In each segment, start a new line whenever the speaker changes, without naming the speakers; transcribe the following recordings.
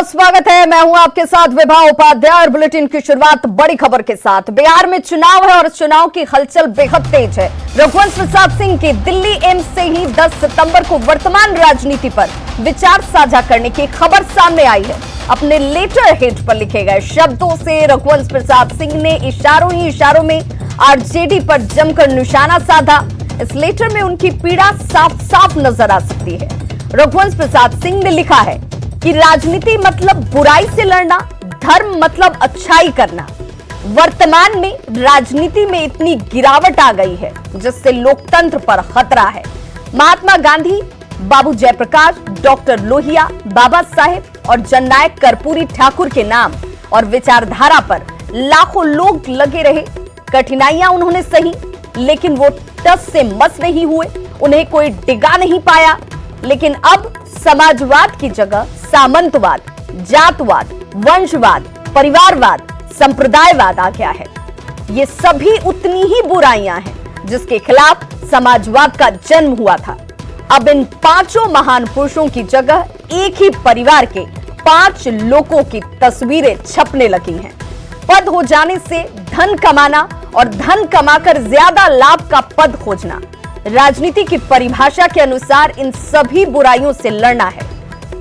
बहुत स्वागत है। मैं हूं आपके साथ विभा उपाध्याय और बुलेटिन की शुरुआत बड़ी खबर के साथ। बिहार में चुनाव है और चुनाव की हलचल बेहद तेज है। रघुवंश प्रसाद सिंह की दिल्ली एम्स से ही 10 सितंबर को वर्तमान राजनीति पर विचार साझा करने की खबर सामने आई है। अपने लेटर हेड पर लिखे गए शब्दों से रघुवंश प्रसाद सिंह ने इशारों ही इशारों में आरजेडी पर जमकर निशाना साधा। इस लेटर में उनकी पीड़ा साफ साफ नजर आ सकती है। रघुवंश प्रसाद सिंह ने लिखा है कि राजनीति मतलब बुराई से लड़ना, धर्म मतलब अच्छाई करना। वर्तमान में राजनीति में इतनी गिरावट आ गई है जिससे लोकतंत्र पर खतरा है। महात्मा गांधी, बाबू जयप्रकाश, डॉक्टर लोहिया, बाबा साहेब और जननायक कर्पूरी ठाकुर के नाम और विचारधारा पर लाखों लोग लगे रहे। कठिनाइयां उन्होंने सही, लेकिन वो टस से मस नहीं हुए, उन्हें कोई डिगा नहीं पाया। लेकिन अब समाजवाद की जगह सामंतवाद, जातवाद, वंशवाद, परिवारवाद, संप्रदायवाद आ गया है। ये सभी उतनी ही बुराइयां हैं जिसके खिलाफ समाजवाद का जन्म हुआ था। अब इन पांचों महान पुरुषों की जगह एक ही परिवार के 5 लोगों की तस्वीरें छपने लगी हैं। पद हो जाने से धन कमाना और धन कमाकर ज्यादा लाभ का पद खोजना, राजनीति की परिभाषा के अनुसार इन सभी बुराइयों से लड़ना है।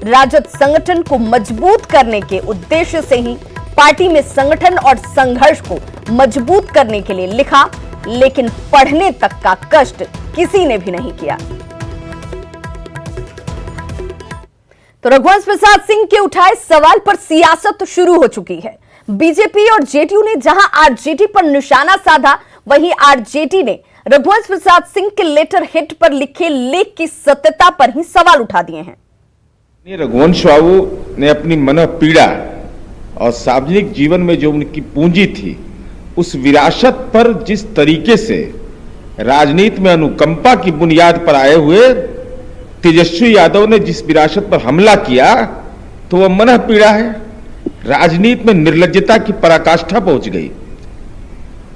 राजद संगठन को मजबूत करने के उद्देश्य से ही पार्टी में संगठन और संघर्ष को मजबूत करने के लिए लिखा, लेकिन पढ़ने तक का कष्ट किसी ने भी नहीं किया। तो रघुवंश प्रसाद सिंह के उठाए सवाल पर सियासत शुरू हो चुकी है। बीजेपी और जेडीयू ने जहां आरजेडी पर निशाना साधा, वहीं आरजेडी ने रघुवंश प्रसाद सिंह के लेटर हेड पर लिखे लेख की सत्यता पर ही सवाल उठा दिए हैं।
रघुवंश बाबू ने अपनी मन पीड़ा और सार्वजनिक जीवन में जो उनकी पूंजी थी, उस विरासत पर जिस तरीके से राजनीति में अनुकंपा की बुनियाद पर आए हुए तेजस्वी यादव ने जिस विरासत पर हमला किया, तो वह मन पीड़ा है। राजनीति में निर्लज्जता की पराकाष्ठा पहुंच गई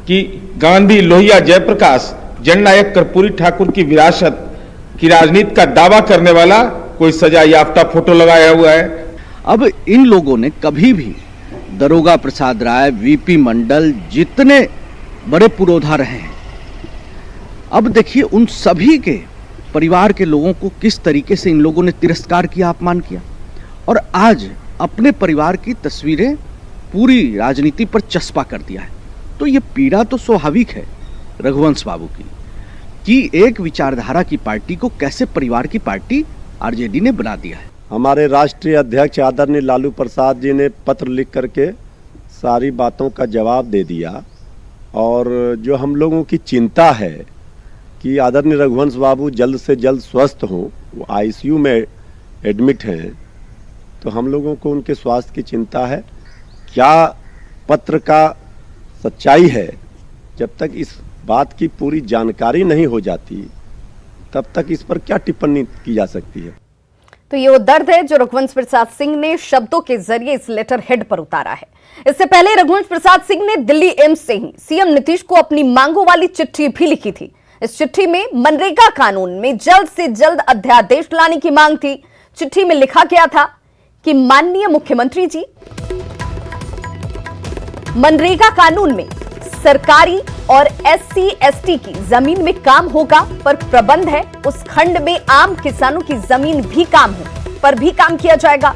कि गांधी, लोहिया, जयप्रकाश, जननायक कर्पूरी ठाकुर की विरासत की राजनीति का दावा करने वाला कोई सजा याफ्ता फोटो लगाया हुआ है।
अब इन लोगों ने कभी भी दरोगा प्रसाद राय, वीपी मंडल, जितने बड़े पुरोधा रहे हैं, अब देखिए उन सभी के परिवार के लोगों को किस तरीके से इन लोगों ने तिरस्कार किया, अपमान किया, और आज अपने परिवार की तस्वीरें पूरी राजनीति पर चस्पा कर दिया है। तो ये पीड़ा तो स्वाभाविक है रघुवंश बाबू की कि एक विचारधारा की पार्टी को कैसे परिवार की पार्टी आरजेडी ने बना दिया है।
हमारे राष्ट्रीय अध्यक्ष आदरणीय लालू प्रसाद जी ने पत्र लिख करके सारी बातों का जवाब दे दिया, और जो हम लोगों की चिंता है कि आदरणीय रघुवंश बाबू जल्द से जल्द स्वस्थ हों, वो आईसीयू में एडमिट हैं, तो हम लोगों को उनके स्वास्थ्य की चिंता है। क्या पत्र का सच्चाई है, जब तक इस बात की पूरी जानकारी नहीं हो जाती, तब तक इस पर क्या टिप्पणी की जा सकती है।
तो ये वो दर्द है जो रघुवंश प्रसाद सिंह ने शब्दों के जरिए इस लेटर हेड पर उतारा है। इससे पहले रघुवंश प्रसाद सिंह ने दिल्ली एम्स से ही सीएम नीतीश को अपनी मांगों वाली चिट्ठी भी लिखी थी। इस चिट्ठी में मनरेगा कानून में जल्द से जल्द अध्यादेश लाने की मांग थी। चिट्ठी में लिखा गया था कि माननीय मुख्यमंत्री जी, मनरेगा कानून में सरकारी और एससी एसटी की जमीन में काम होगा, पर प्रबंध है उस खंड में आम किसानों की जमीन भी काम हो पर भी काम किया जाएगा,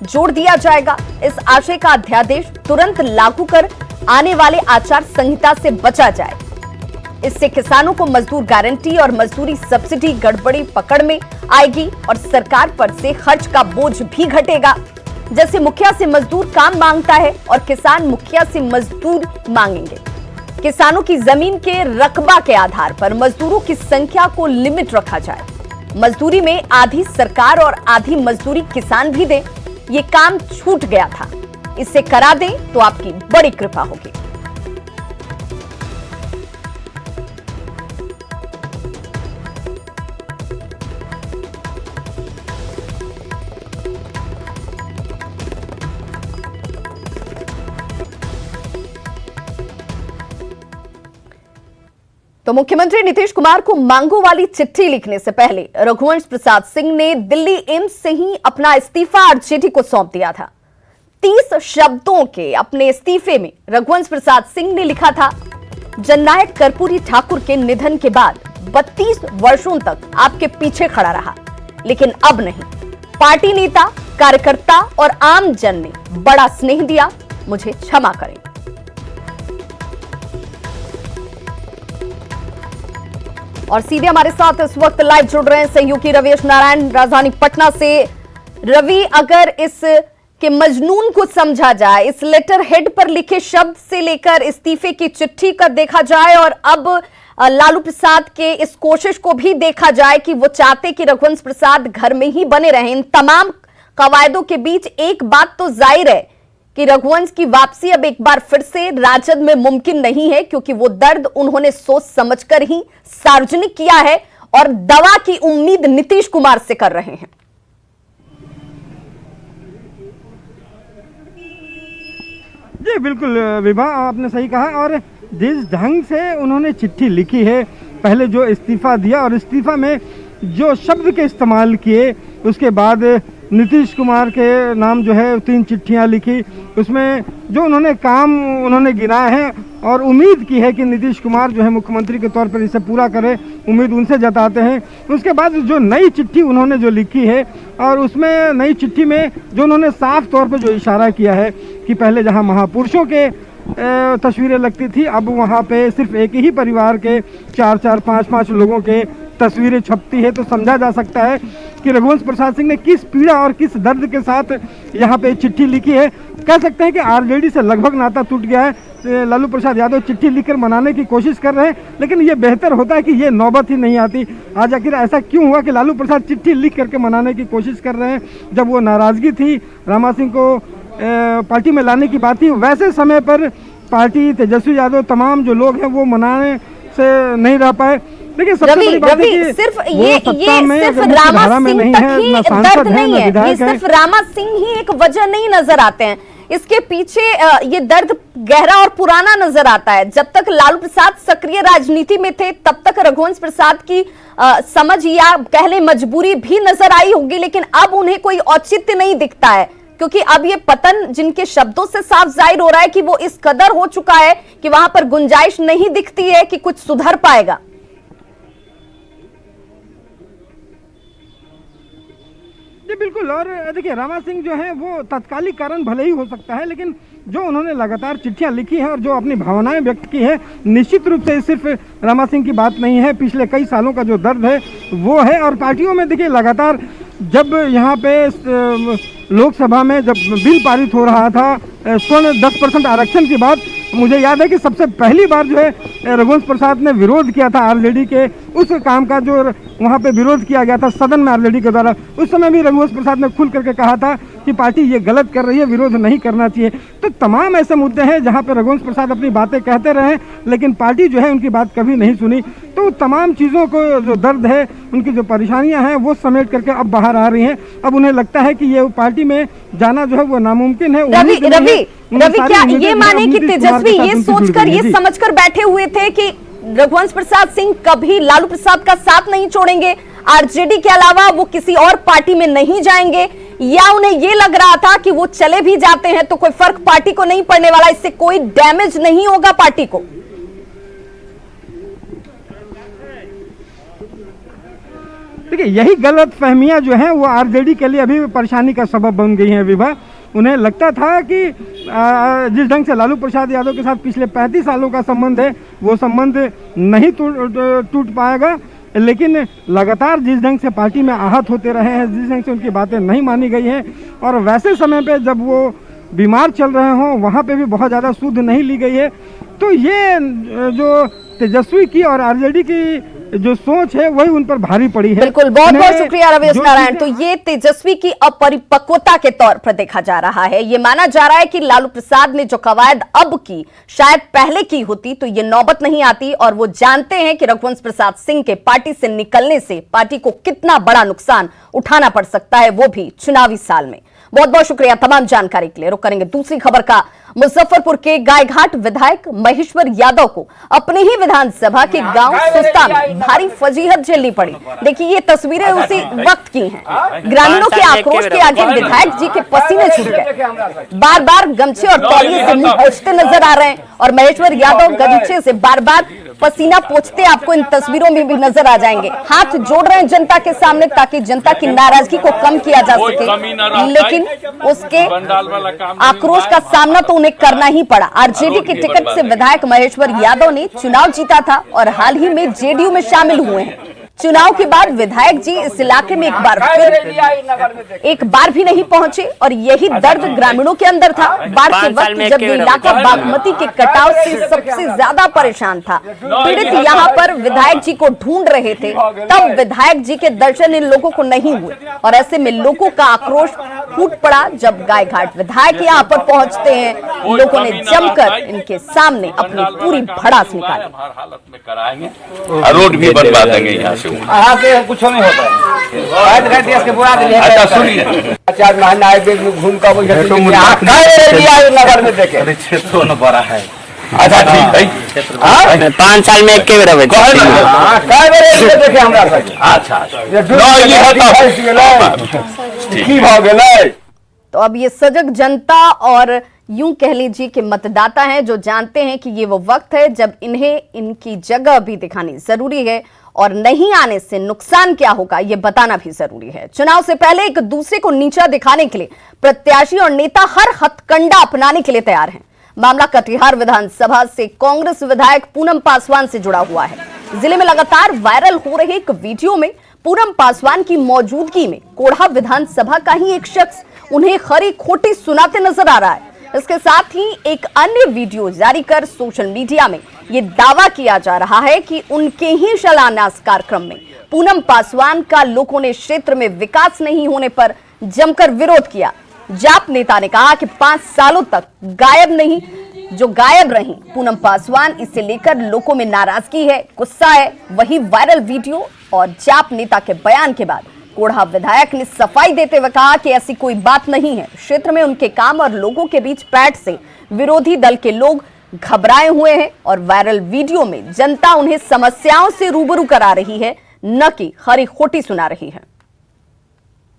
जोड़ दिया जाएगा। इस आशय का अध्यादेश तुरंत लागू कर आने वाले आचार संहिता से बचा जाए। इससे किसानों को मजदूर गारंटी और मजदूरी सब्सिडी गड़बड़ी पकड़ में आएगी और सरकार पर से खर्च का बोझ भी घटेगा। जैसे मुखिया से मजदूर काम मांगता है और किसान मुखिया से मजदूर मांगेंगे। किसानों की जमीन के रकबा के आधार पर मजदूरों की संख्या को लिमिट रखा जाए। मजदूरी में आधी सरकार और आधी मजदूरी किसान भी दें। ये काम छूट गया था, इसे करा दें तो आपकी बड़ी कृपा होगी। तो मुख्यमंत्री नीतीश कुमार को मांगों वाली चिट्ठी लिखने से पहले रघुवंश प्रसाद सिंह ने दिल्ली एम्स से ही अपना इस्तीफा आरजेडी को सौंप दिया था। 30 शब्दों के अपने इस्तीफे में रघुवंश प्रसाद सिंह ने लिखा था, जननायक कर्पूरी ठाकुर के निधन के बाद 32 वर्षों तक आपके पीछे खड़ा रहा, लेकिन अब नहीं। पार्टी नेता, कार्यकर्ता और आम जन ने बड़ा स्नेह दिया, मुझे क्षमा करें। और सीधे हमारे साथ इस वक्त लाइव जुड़ रहे हैं सहयोगी रवीश नारायण राजधानी पटना से। रवि, अगर इस के मजनून को समझा जाए, इस लेटर हेड पर लिखे शब्द से लेकर इस्तीफे की चिट्ठी का देखा जाए और अब लालू प्रसाद के इस कोशिश को भी देखा जाए कि वो चाहते कि रघुवंश प्रसाद घर में ही बने रहें, इन तमाम कवायदों के बीच एक बात तो जाहिर है कि रघुवंश की वापसी अब एक बार फिर से राजद में मुमकिन नहीं है, क्योंकि वो दर्द उन्होंने सोच समझकर ही सार्वजनिक किया है और दवा की उम्मीद नीतीश कुमार से कर रहे हैं।
जी बिल्कुल विभा, आपने सही कहा। और जिस ढंग से उन्होंने चिट्ठी लिखी है, पहले जो इस्तीफा दिया और इस्तीफा में जो शब्द के इस्तेमाल किए, उसके बाद नीतीश कुमार के नाम जो है 3 चिट्ठियां लिखी, उसमें जो उन्होंने काम उन्होंने गिनाए हैं और उम्मीद की है कि नीतीश कुमार जो है मुख्यमंत्री के तौर पर इसे पूरा करे, उम्मीद उनसे जताते हैं। उसके बाद जो नई चिट्ठी उन्होंने जो लिखी है और उसमें नई चिट्ठी में जो उन्होंने साफ तौर पर जो इशारा किया है कि पहले जहां महापुरुषों के तस्वीरें लगती थी, अब वहां पे सिर्फ एक ही परिवार के 4-4, 5-5 लोगों के तस्वीरें छपती है, तो समझा जा सकता है कि रघुवंश प्रसाद सिंह ने किस पीड़ा और किस दर्द के साथ यहाँ पे चिट्ठी लिखी है। कह सकते हैं कि आरजेडी से लगभग नाता टूट गया है। लालू प्रसाद यादव चिट्ठी लिखकर मनाने की कोशिश कर रहे हैं, लेकिन ये बेहतर होता है कि ये नौबत ही नहीं आती। आज आखिर ऐसा क्यों हुआ कि लालू प्रसाद चिट्ठी लिख करके मनाने की कोशिश कर रहे हैं, जब वो नाराजगी थी, रामा सिंह को पार्टी में लाने की बात थी, वैसे समय पर पार्टी, तेजस्वी यादव, तमाम जो लोग हैं वो मनाने से नहीं रह पाए। लेकिन सबसे बड़ी बात है कि
सिर्फ ये सिर्फ रामा सिंह तक ही दर्द नहीं है, ये सिर्फ रामा सिंह ही एक वजह नहीं नजर आते हैं, इसके पीछे ये दर्द गहरा और पुराना नजर आता है। जब तक लालू प्रसाद सक्रिय राजनीति में थे, तब तक रघुवंश प्रसाद की समझ या कह लें मजबूरी भी नजर आई होगी, लेकिन अब उन्हें कोई औचित्य नहीं दिखता है, क्योंकि अब ये पतन जिनके शब्दों से साफ जाहिर हो रहा है कि वो इस कदर हो चुका है कि वहां पर गुंजाइश नहीं दिखती है कि कुछ सुधर पाएगा।
जी बिल्कुल। और देखिए, रामा सिंह जो है वो तत्कालिक कारण भले ही हो सकता है, लेकिन जो उन्होंने लगातार चिट्ठियां लिखी हैं और जो अपनी भावनाएं व्यक्त की है, निश्चित रूप से सिर्फ रामा सिंह की बात नहीं है, पिछले कई सालों का जो दर्द है वो है। और पार्टियों में देखिए, लगातार जब यहाँ पे लोकसभा में जब बिल पारित हो रहा था स्वर्ण 10% आरक्षण की बात, मुझे याद है कि सबसे पहली बार जो है रघुवंश प्रसाद ने विरोध किया था आरजेडी के उस काम का, जो वहाँ पे विरोध किया गया था सदन में आरजेडी के द्वारा। उस समय भी रघुवंश प्रसाद ने खुल करके कहा था कि पार्टी ये गलत कर रही है, विरोध नहीं करना चाहिए। तो तमाम ऐसे मुद्दे हैं जहाँ पे रघुवंश प्रसाद अपनी बातें कहते रहे, लेकिन पार्टी जो है उनकी बात कभी नहीं सुनी। तो तमाम चीज़ों को जो दर्द है, उनकी जो परेशानियां हैं, वो समेट करके अब बाहर आ रही हैं। अब उन्हें लगता है कि ये पार्टी में जाना जो है वो नामुमकिन है।
रवि क्या ये माने कि तेजस्वी ये सोचकर, ये समझकर बैठे हुए थे कि रघुवंश प्रसाद सिंह कभी लालू प्रसाद का साथ नहीं छोड़ेंगे, आरजेडी के अलावा वो किसी और पार्टी में नहीं जाएंगे, या उन्हें ये लग रहा था कि वो चले भी जाते हैं तो कोई फर्क पार्टी को नहीं पड़ने वाला, इससे कोई डैमेज नहीं होगा पार्टी को?
देखिए, यही गलत फहमियां जो हैं वो आरजेडी के लिए अभी परेशानी का सबब बन गई हैं विभा। उन्हें लगता था कि जिस ढंग से लालू प्रसाद यादव के साथ पिछले 35 सालों का संबंध है, वो संबंध नहीं टूट पाएगा, लेकिन लगातार जिस ढंग से पार्टी में आहत होते रहे हैं, जिस ढंग से उनकी बातें नहीं मानी गई हैं, और वैसे समय पे जब वो बीमार चल रहे हों, वहाँ पे भी बहुत ज़्यादा सुध नहीं ली गई है। तो ये जो तेजस्वी की और आरजेडी की जो सोच है वही उन पर भारी पड़ी है।
बिल्कुल, बहुत बहुत शुक्रिया रवीश नारायण। तो ये तेजस्वी की अपरिपक्वता के तौर पर देखा जा रहा है। ये माना जा रहा है कि लालू प्रसाद ने जो कवायद अब की, शायद पहले की होती तो ये नौबत नहीं आती, और वो जानते हैं कि रघुवंश प्रसाद सिंह के पार्टी से निकलने से पार्टी को कितना बड़ा नुकसान उठाना पड़ सकता है, वो भी चुनावी साल में। बहुत बहुत शुक्रिया तमाम जानकारी के लिए। रुक करेंगे दूसरी खबर का मुजफ्फरपुर के गायघाट विधायक महेश्वर यादव को अपने ही विधानसभा के गांव सुस्ता में भारी फजीहत झेलनी पड़ी। देखिए ये तस्वीरें उसी वक्त की हैं। ग्रामीणों के आक्रोश के आगे विधायक जी के पसीने छूट गए, बार बार गमछे और तौलिए से मुंह पोंछते नजर आ रहे हैं और महेश्वर यादव गमछे से बार बार पसीना पोंछते आपको इन तस्वीरों में भी नजर आ जाएंगे। हाथ जोड़ रहे हैं जनता के सामने ताकि जनता की नाराजगी को कम किया जा सके, लेकिन उसके आक्रोश का सामना तो उन्हें करना ही पड़ा। आरजेडी के टिकट से विधायक महेश्वर यादव ने चुनाव जीता था और हाल ही में जेडीयू में शामिल हुए हैं। चुनाव के बाद विधायक जी इस इलाके में एक बार भी नहीं पहुंचे और यही दर्द ग्रामीणों के अंदर था। बाढ़ के वक्त जब ये इलाका बागमती के कटाव से सबसे ज्यादा परेशान था, पीड़ित यहाँ पर विधायक जी को ढूंढ रहे थे, तब विधायक जी के दर्शन इन लोगों को नहीं हुए और ऐसे में लोगों का आक्रोश फूट पड़ा। जब गायघाट विधायक यहाँ पर पहुंचते हैं, लोगों ने जमकर इनके सामने अपनी पूरी भड़ास निकाली।
रोड भी बनवा देंगे यहाँ से
कुछ नहीं होता है।
अच्छा सुनिए,
घूम का नगर में देखे
क्षेत्र न बड़ा है। अच्छा ठीक है,
5 साल में एक बेर
देखे हमरा
अच्छा
तो अब ये सजग जनता और यूं कह लीजिए कि मतदाता हैं जो जानते हैं कि ये वो वक्त है जब इन्हें इनकी जगह भी दिखानी जरूरी है और नहीं आने से नुकसान क्या होगा ये बताना भी जरूरी है। चुनाव से पहले एक दूसरे को नीचा दिखाने के लिए प्रत्याशी और नेता हर हथकंडा अपनाने के लिए तैयार हैं। मामला कटिहार विधानसभा से कांग्रेस विधायक पूनम पासवान से जुड़ा हुआ है। जिले में लगातार वायरल हो रहे एक वीडियो में पूनम पासवान की मौजूदगी में कोढ़ा विधानसभा का ही एक शख्स उन्हें खरी खोटी सुनाते नजर आ रहा है। इसके साथ ही एक अन्य वीडियो जारी कर सोशल मीडिया में यह दावा किया जा रहा है कि उनके ही शिलान्यास कार्यक्रम में पूनम पासवान का लोगों ने क्षेत्र में विकास नहीं होने पर जमकर विरोध किया। जाप नेता ने कहा कि 5 सालों तक गायब रही पूनम पासवान, इसे लेकर लोगों में नाराजगी है, गुस्सा है। वही वायरल वीडियो और जाप नेता के बयान के बाद कोढ़ा विधायक ने सफाई देते हुए कहा कि ऐसी कोई बात नहीं है। क्षेत्र में उनके काम और लोगों के बीच पैठ से विरोधी दल के लोग घबराए हुए हैं और वायरल वीडियो में जनता उन्हें समस्याओं से रूबरू करा रही है, न कि खरी खोटी सुना रही है।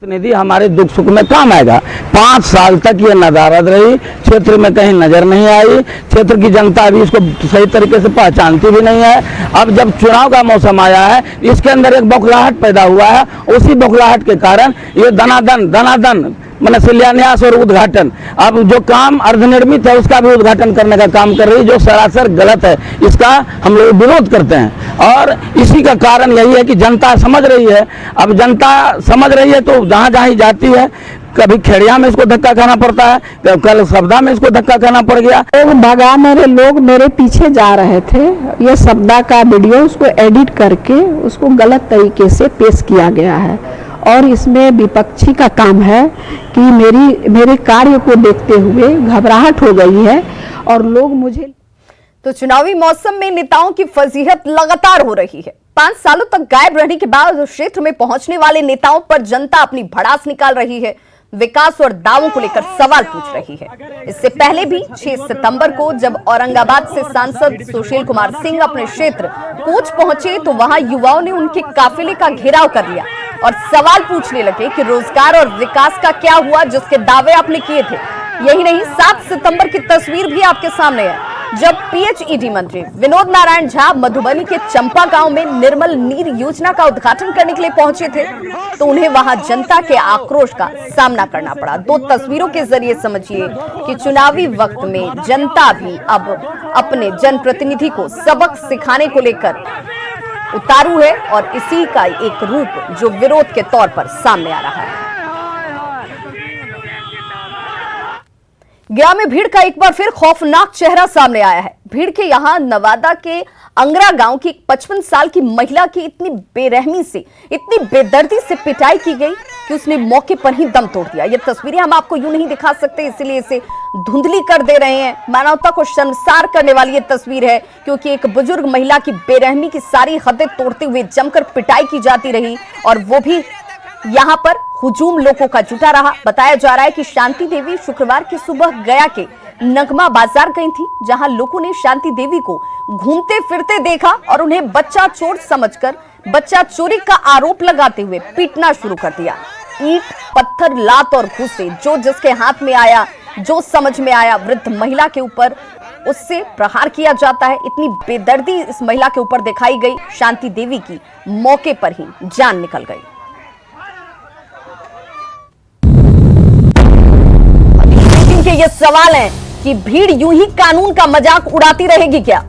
प्रतिनिधि हमारे दुख सुख में काम आएगा। 5 साल तक ये नदारद रही, क्षेत्र में कहीं नजर नहीं आई, क्षेत्र की जनता अभी इसको सही तरीके से पहचानती भी नहीं है। अब जब चुनाव का मौसम आया है, इसके अंदर एक बौखलाहट पैदा हुआ है। उसी बौखलाहट के कारण ये दनादन मैंने शिलान्यास और उद्घाटन, अब जो काम अर्धनिर्मित है उसका भी उद्घाटन करने का काम कर रही है, जो सरासर गलत है। इसका हम लोग विरोध करते हैं और इसी का कारण यही है कि जनता समझ रही है। अब जनता समझ रही है तो जहाँ जहाँ जाती है, कभी खेड़िया में इसको धक्का खाना पड़ता है, कल सब्दा में इसको धक्का खाना पड़ गया।
भगा मेरे लोग मेरे पीछे जा रहे थे। ये सब्दा का वीडियो उसको एडिट करके उसको गलत तरीके से पेश किया गया है और इसमें विपक्षी का काम है कि मेरे कार्य को देखते हुए घबराहट हो गई है और लोग मुझे।
तो चुनावी मौसम में नेताओं की फजीहत लगातार हो रही है। 5 सालों तक गायब रहने के बाद क्षेत्र में पहुंचने वाले नेताओं पर जनता अपनी भड़ास निकाल रही है, विकास और दावों को लेकर सवाल पूछ रही है। इससे पहले भी 6 सितंबर को जब औरंगाबाद से सांसद सुशील कुमार सिंह अपने क्षेत्र कोच पहुंचे तो वहां युवाओं ने उनके काफिले का घेराव कर लिया और सवाल पूछने लगे कि रोजगार और विकास का क्या हुआ जिसके दावे आपने किए थे। यही नहीं, 7 सितंबर की तस्वीर भी आपके सामने है जब पीएचईडी मंत्री विनोद नारायण झा मधुबनी के चंपा गांव में निर्मल नीर योजना का उद्घाटन करने के लिए पहुंचे थे तो उन्हें वहां जनता के आक्रोश का सामना करना पड़ा। 2 तस्वीरों के जरिए समझिए कि चुनावी वक्त में जनता भी अब अपने जनप्रतिनिधि को सबक सिखाने को लेकर उतारू है और इसी का एक रूप जो विरोध के तौर पर सामने आ रहा है। गया में भीड़ का एक बार फिर खौफनाक चेहरा सामने आया है। भीड़ के यहां नवादा के अंगरा गांव की 55 साल की महिला की इतनी बेरहमी से, इतनी बेदर्दी से पिटाई की गई कि उसने मौके पर ही दम तोड़ दिया। ये तस्वीरें हम आपको यूं नहीं दिखा सकते, इसलिए इसे धुंधली कर दे रहे हैं। मानवता को शर्मसार करने वाली ये तस्वीर है क्योंकि एक बुजुर्ग महिला की बेरहमी की सारी हदें तोड़ते हुए जमकर पिटाई की जाती रही और वो भी यहां पर हुजूम लोगों का जुटा रहा। बताया जा रहा है कि शांति देवी शुक्रवार की सुबह गया के नगमा बाजार गई थी, जहां लोगों ने शांति देवी को घूमते फिरते देखा और उन्हें बच्चा चोर समझकर बच्चा चोरी का आरोप लगाते हुए पीटना शुरू कर दिया। ईंट, पत्थर, लात और घूंसे जो जिसके हाथ में आया, जो समझ में आया, वृद्ध महिला के ऊपर उससे प्रहार किया जाता है। इतनी बेदर्दी इस महिला के ऊपर दिखाई गई, शांति देवी की मौके पर ही जान निकल गई। के ये सवाल है कि भीड़ यूं ही कानून का मजाक उड़ाती रहेगी क्या?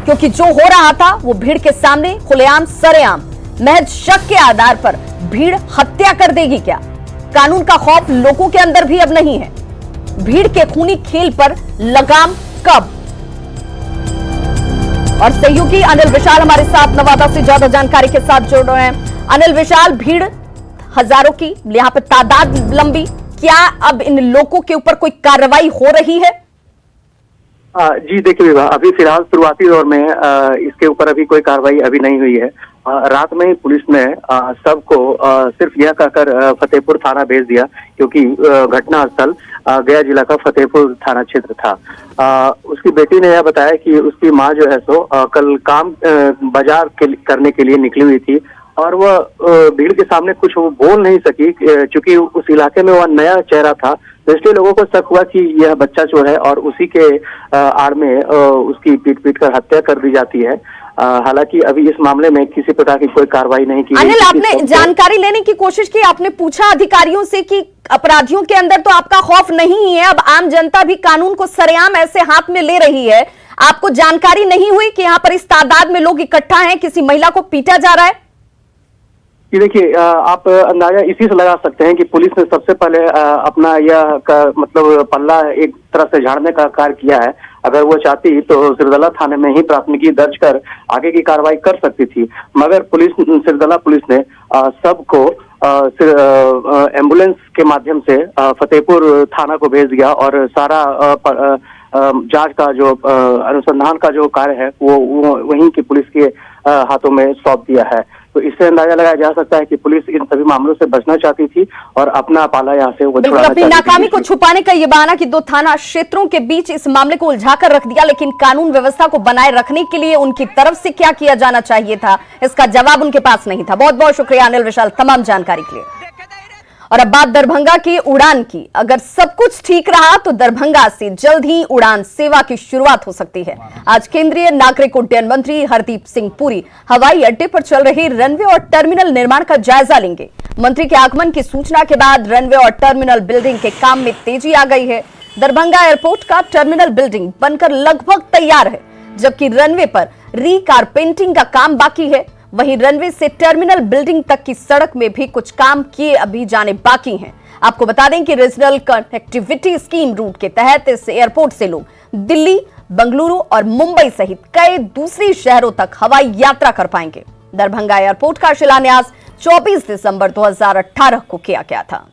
क्योंकि जो हो रहा था वो भीड़ के सामने खुलेआम सरेआम महज शक के आधार पर भीड़ हत्या कर देगी क्या? कानून का खौफ लोगों के अंदर भी अब नहीं है। भीड़ के खूनी खेल पर लगाम कब? और सहयोगी अनिल विशाल हमारे साथ नवादा से ज्यादा जानकारी के साथ जुड़ रहे हैं। अनिल विशाल, भीड़ हजारों की यहां पर तादाद लंबी, क्या अब इन लोगों के ऊपर कोई कार्रवाई हो रही है?
जी देखिए विभा, अभी फिलहाल शुरुआती दौर में इसके ऊपर अभी कोई कार्रवाई अभी नहीं हुई है। रात में ही पुलिस ने सबको सिर्फ यह कहकर फतेहपुर थाना भेज दिया, क्योंकि घटना स्थल गया जिला का फतेहपुर थाना क्षेत्र था। उसकी बेटी ने यह बताया कि उसकी माँ जो है सो कल काम बाजार करने के लिए निकली हुई थी और वह भीड़ के सामने कुछ वो बोल नहीं सकी, क्योंकि उस इलाके में वह नया चेहरा था। तो इसलिए लोगों को शक हुआ कि यह बच्चा चोर है और उसी के आड़ में उसकी पीट कर हत्या कर दी जाती है। हालांकि अभी इस मामले में किसी प्रकार की कोई कार्रवाई नहीं की।
अनिल, आपने जानकारी लेने की कोशिश की, आपने पूछा अधिकारियों से कि अपराधियों के अंदर तो आपका खौफ नहीं है, अब आम जनता भी कानून को सरेआम ऐसे हाथ में ले रही है, आपको जानकारी नहीं हुई कि यहाँ पर इस तादाद में लोग इकट्ठा हैं, किसी महिला को पीटा जा रहा है?
देखिए, आप अंदाजा इसी से लगा सकते हैं कि पुलिस ने सबसे पहले अपना यह मतलब पल्ला एक तरह से झाड़ने का कार्य किया है। अगर वो चाहती तो सिरदला थाने में ही प्राथमिकी दर्ज कर आगे की कार्रवाई कर सकती थी, मगर सिरदला पुलिस ने सबको एम्बुलेंस के माध्यम से फतेहपुर थाना को भेज दिया और सारा जांच का जो अनुसंधान का जो कार्य है वो वहीं की पुलिस के हाथों में सौंप दिया है। तो इससे अंदाजा लगाया जा सकता है कि पुलिस इन सभी मामलों से बचना चाहती थी और अपना पाला यहाँ से वो छुड़ाना चाहती थी।
नाकामी को छुपाने का ये बहाना कि दो थाना क्षेत्रों के बीच इस मामले को उलझाकर रख दिया, लेकिन कानून व्यवस्था को बनाए रखने के लिए उनकी तरफ से क्या किया जाना चाहिए था, इसका जवाब उनके पास नहीं था। बहुत बहुत शुक्रिया अनिल विशाल तमाम जानकारी के लिए। और अब बात दरभंगा की उड़ान की। अगर सब कुछ ठीक रहा तो दरभंगा से जल्द ही उड़ान सेवा की शुरुआत हो सकती है। आज केंद्रीय नागरिक उड्डयन मंत्री हरदीप सिंह पुरी हवाई अड्डे पर चल रहे रनवे और टर्मिनल निर्माण का जायजा लेंगे। मंत्री के आगमन की सूचना के बाद रनवे और टर्मिनल बिल्डिंग के काम में तेजी आ गई है। दरभंगा एयरपोर्ट का टर्मिनल बिल्डिंग बनकर लगभग तैयार है, जबकि रनवे पर रीकारपेंटिंग का काम बाकी है। वहीं रनवे से टर्मिनल बिल्डिंग तक की सड़क में भी कुछ काम किए अभी जाने बाकी हैं। आपको बता दें कि रीजनल कनेक्टिविटी स्कीम रूट के तहत इस एयरपोर्ट से लोग दिल्ली, बेंगलुरु और मुंबई सहित कई दूसरी शहरों तक हवाई यात्रा कर पाएंगे। दरभंगा एयरपोर्ट का शिलान्यास 24 दिसंबर 2018 को किया गया था।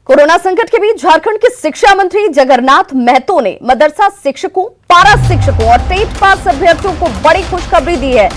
कोरोना संकट के बीच झारखंड के शिक्षा मंत्री जगन्नाथ महतो ने मदरसा शिक्षकों, पारा शिक्षकों और टेट पास अभ्यर्थियों को बड़ी खुशखबरी दी है।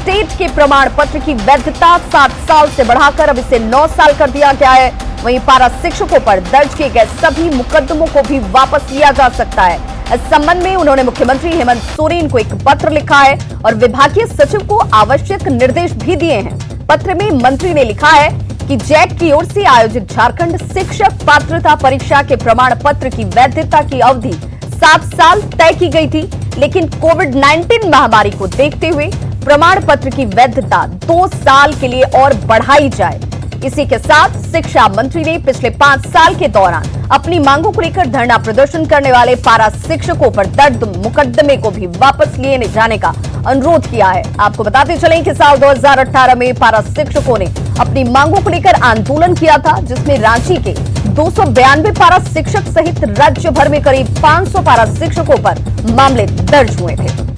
टेट के प्रमाण पत्र की वैधता 7 साल से बढ़ाकर अब इसे 9 साल कर दिया गया है। वहीं पारा शिक्षकों पर दर्ज किए गए सभी मुकदमों को भी वापस लिया जा सकता है। इस संबंध में उन्होंने मुख्यमंत्री हेमंत सोरेन को एक पत्र लिखा है और विभागीय सचिव को आवश्यक निर्देश भी दिए हैं। पत्र में मंत्री ने लिखा है कि जैक की ओर से आयोजित झारखंड शिक्षक पात्रता परीक्षा के प्रमाण पत्र की वैधता की अवधि 7 साल तय की गई थी, लेकिन कोविड-19 महामारी को देखते हुए प्रमाण पत्र की वैधता 2 साल के लिए और बढ़ाई जाए। इसी के साथ शिक्षा मंत्री ने पिछले 5 साल के दौरान अपनी मांगों को लेकर धरना प्रदर्शन करने वाले पारा शिक्षकों पर दर्ज मुकदमे को भी वापस लिए जाने का अनुरोध किया है। आपको बताते चलें कि साल 2018 में पारा शिक्षकों ने अपनी मांगों को लेकर आंदोलन किया था, जिसमें रांची के 292 पारा शिक्षक सहित राज्य भर में करीब 500 पारा शिक्षकों पर मामले दर्ज हुए थे।